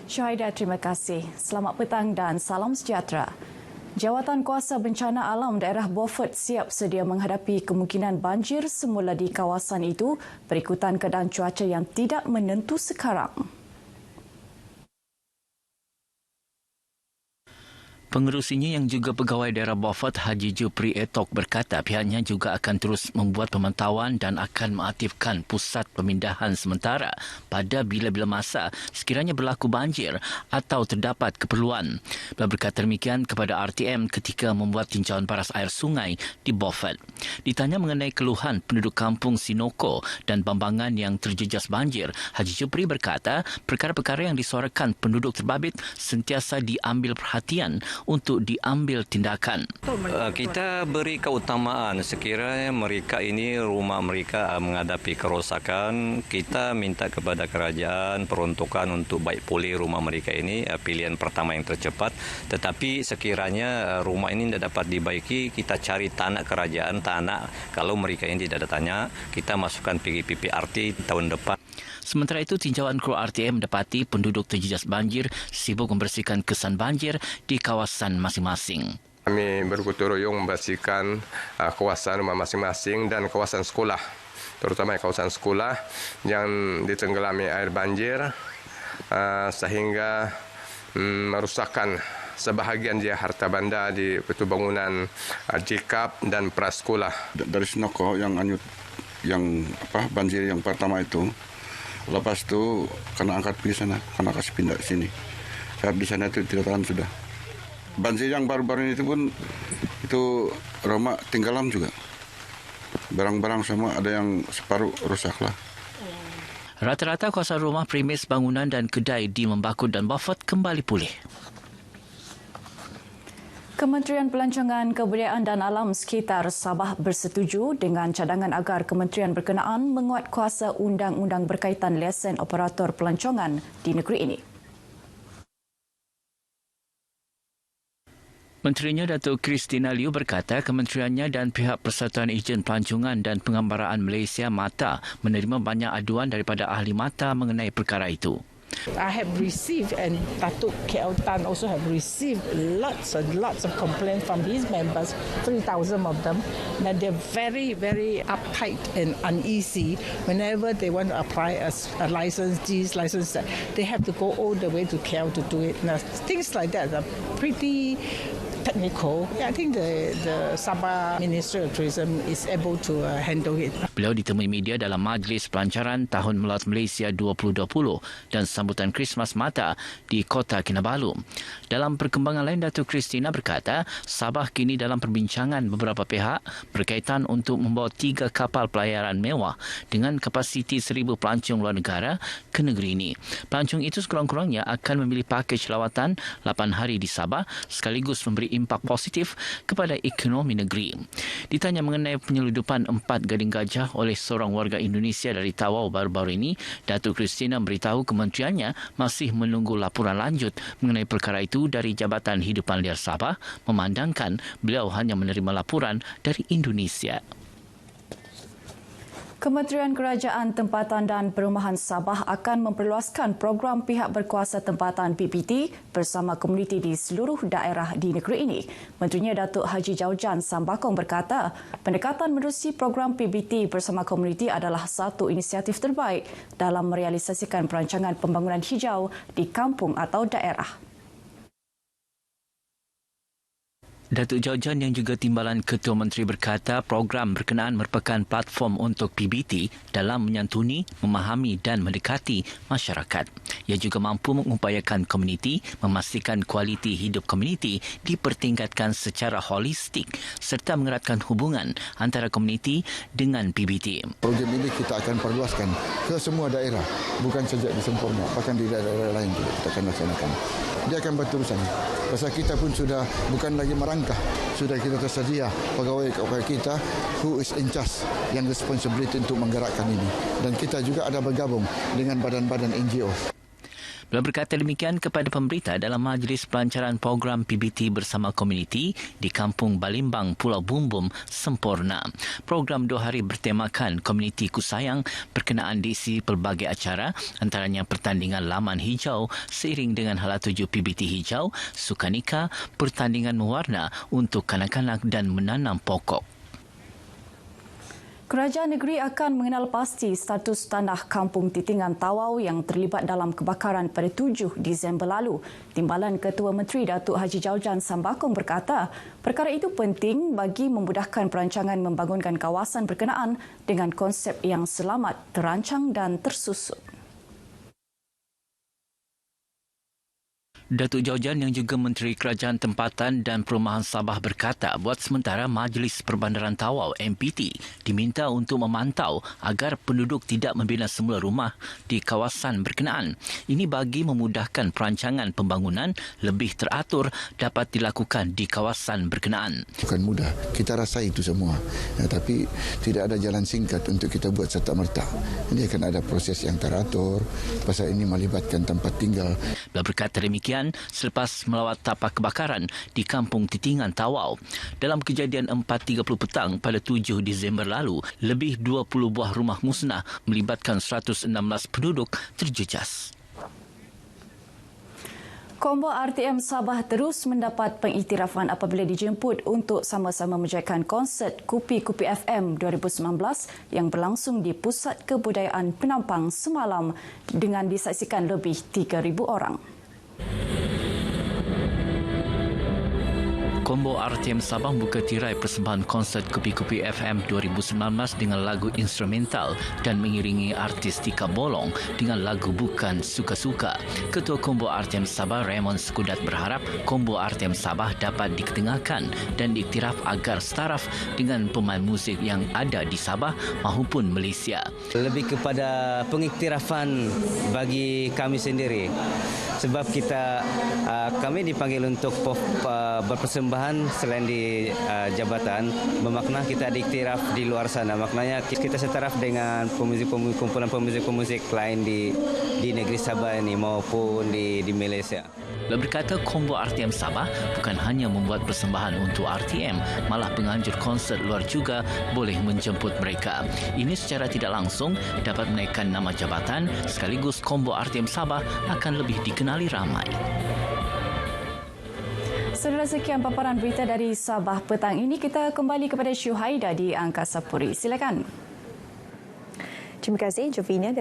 Syahida, terima kasih. Selamat petang dan salam sejahtera. Jawatan Kuasa Bencana Alam Daerah Beaufort siap sedia menghadapi kemungkinan banjir semula di kawasan itu berikutan keadaan cuaca yang tidak menentu sekarang. Pengerusinya yang juga pegawai daerah Beaufort, Haji Jupri Etok berkata pihaknya juga akan terus membuat pemantauan dan akan mengaktifkan pusat pemindahan sementara pada bila-bila masa sekiranya berlaku banjir atau terdapat keperluan. Beliau berkata demikian kepada RTM ketika membuat tinjauan paras air sungai di Beaufort. Ditanya mengenai keluhan penduduk kampung Sinoko dan Bambangan yang terjejas banjir, Haji Jupri berkata perkara-perkara yang disuarakan penduduk terbabit sentiasa diambil perhatian untuk diambil tindakan. Kita beri keutamaan sekiranya mereka ini rumah mereka menghadapi kerosakan, kita minta kepada kerajaan peruntukan untuk baik pulih rumah mereka ini, pilihan pertama yang tercepat. Tetapi sekiranya rumah ini tidak dapat dibaiki, kita cari tanah kerajaan, tanah kalau mereka ini tidak ada tanah, kita masukkan PPRT tahun depan. Sementara itu, tinjauan kru RTM mendapati penduduk terjejas banjir sibuk membersihkan kesan banjir di kawasan masing-masing. Kami bergotong royong membersihkan kawasan rumah masing-masing dan kawasan sekolah, terutama kawasan sekolah yang ditenggelami air banjir sehingga merusakkan sebahagian dia harta benda di bangunan JKAP dan prasekolah. Dari Sinoko yang banjir yang pertama itu, lepas itu kena angkat pergi sana, kena kasih pindah ke sini. Saya di sana itu tidak tahan sudah. Banjir yang baru-baru itu pun itu rumah tinggalan juga. Barang-barang semua ada yang separuh rusak lah. Rata-rata kawasan rumah, premis, bangunan dan kedai di Membakut dan Beaufort kembali pulih. Kementerian Pelancongan, Kebudayaan dan Alam sekitar Sabah bersetuju dengan cadangan agar kementerian berkenaan menguatkuasa undang-undang berkaitan lesen operator pelancongan di negeri ini. Menterinya Datuk Christina Liu berkata kementeriannya dan pihak Persatuan Ejen Pelancongan dan Pengambaraan Malaysia MATA menerima banyak aduan daripada ahli MATA mengenai perkara itu. I have received, and Datuk K.L. Tan also have received lots and lots of complaints from his members, 3,000 of them, that they're very, very uptight and uneasy whenever they want to apply a license, this license that. They have to go all the way to KL to do it. Now, things like that are pretty technical. I think the Sabah Ministry of Tourism is able to handle it. Beliau ditemui media dalam Majlis Pelancaran Tahun Melawat Malaysia 2020 dan sambutan Krismas MATA di Kota Kinabalu. Dalam perkembangan lain, Datuk Christina berkata Sabah kini dalam perbincangan beberapa pihak berkaitan untuk membawa 3 kapal pelayaran mewah dengan kapasiti 1,000 pelancong luar negara ke negeri ini. Pelancong itu sekurang-kurangnya akan memilih pakej lawatan 8 hari di Sabah sekaligus memberi impak positif kepada ekonomi negeri. Ditanya mengenai penyeludupan 4 gading gajah oleh seorang warga Indonesia dari Tawau baru-baru ini, Datuk Christina beritahu kementeriannya masih menunggu laporan lanjut mengenai perkara itu dari Jabatan Hidupan Liar Sabah, memandangkan beliau hanya menerima laporan dari Indonesia. Kementerian Kerajaan Tempatan dan Perumahan Sabah akan memperluaskan program pihak berkuasa tempatan PPT bersama komuniti di seluruh daerah di negeri ini. Menterinya Datuk Haji Jaujan Sambakong berkata, pendekatan menerusi program PPT bersama komuniti adalah satu inisiatif terbaik dalam merealisasikan perancangan pembangunan hijau di kampung atau daerah. Datuk Jaujan yang juga timbalan Ketua Menteri berkata program berkenaan merupakan platform untuk PBT dalam menyantuni, memahami dan mendekati masyarakat. Ia juga mampu mengupayakan komuniti, memastikan kualiti hidup komuniti dipertingkatkan secara holistik serta mengeratkan hubungan antara komuniti dengan PBT. Program ini kita akan perluaskan ke semua daerah, bukan saja di Sempurna, bahkan di daerah lain juga kita akan laksanakan. Dia akan berterusan. Pasal kita pun sudah bukan lagi merangkah, sudah kita tersedia pegawai kita who is in charge yang responsibility untuk menggerakkan ini. Dan kita juga ada bergabung dengan badan-badan NGO. Beliau berkata demikian kepada pemberita dalam majlis pelancaran program PBT bersama komuniti di Kampung Balimbang, Pulau Bumbum, Semporna. Program 2 hari bertemakan Komuniti Ku Sayang berkenaan diisi pelbagai acara, antaranya pertandingan laman hijau seiring dengan hala tuju PBT hijau, sukanika, pertandingan mewarna untuk kanak-kanak dan menanam pokok. Kerajaan negeri akan mengenal pasti status tanah Kampung Titingan Tawau yang terlibat dalam kebakaran pada 7 Disember lalu. Timbalan Ketua Menteri Datuk Haji Jaujan Sambakong berkata, perkara itu penting bagi memudahkan perancangan membangunkan kawasan berkenaan dengan konsep yang selamat, terancang dan tersusun. Datuk Jaujan yang juga Menteri Kerajaan Tempatan dan Perumahan Sabah berkata buat sementara Majlis Perbandaran Tawau MPT diminta untuk memantau agar penduduk tidak membina semula rumah di kawasan berkenaan. Ini bagi memudahkan perancangan pembangunan lebih teratur dapat dilakukan di kawasan berkenaan. Bukan mudah, kita rasa itu semua. Tapi tidak ada jalan singkat untuk kita buat serta-merta. Ini akan ada proses yang teratur, pasal ini melibatkan tempat tinggal. Beliau berkata demikian selepas melawat tapak kebakaran di Kampung Titingan Tawau. Dalam kejadian 4.30 petang pada 7 Disember lalu, lebih 20 buah rumah musnah melibatkan 116 penduduk terjejas. Kombo RTM Sabah terus mendapat pengiktirafan apabila dijemput untuk sama-sama menjayakan konsert Kupi-Kupi FM 2019 yang berlangsung di Pusat Kebudayaan Penampang semalam dengan disaksikan lebih 3,000 orang. Kombo RTM Sabah membuka tirai persembahan konsert Kupi-Kupi FM 2019 dengan lagu instrumental dan mengiringi artis Tika Bolong dengan lagu Bukan Suka-Suka. Ketua Kombo RTM Sabah Raymond Skudat berharap Kombo RTM Sabah dapat diketengahkan dan diiktiraf agar setaraf dengan pemain muzik yang ada di Sabah maupun Malaysia. Lebih kepada pengiktirafan bagi kami sendiri. Sebab kami dipanggil untuk berpersembahan selain di jabatan, bermakna kita diiktiraf di luar sana. Maknanya kita setaraf dengan kumpulan pemuzik lain di negeri Sabah ini maupun di Malaysia. Beliau berkata Kombo RTM Sabah bukan hanya membuat persembahan untuk RTM, malah penganjur konsert luar juga boleh menjemput mereka. Ini secara tidak langsung dapat menaikkan nama jabatan sekaligus Kombo RTM Sabah akan lebih dikenali ramai. Saudara, sekian paparan berita dari Sabah petang ini. Kita kembali kepada Syuhaida di Angkasa Puri. Silakan. Terima kasih, Jovina.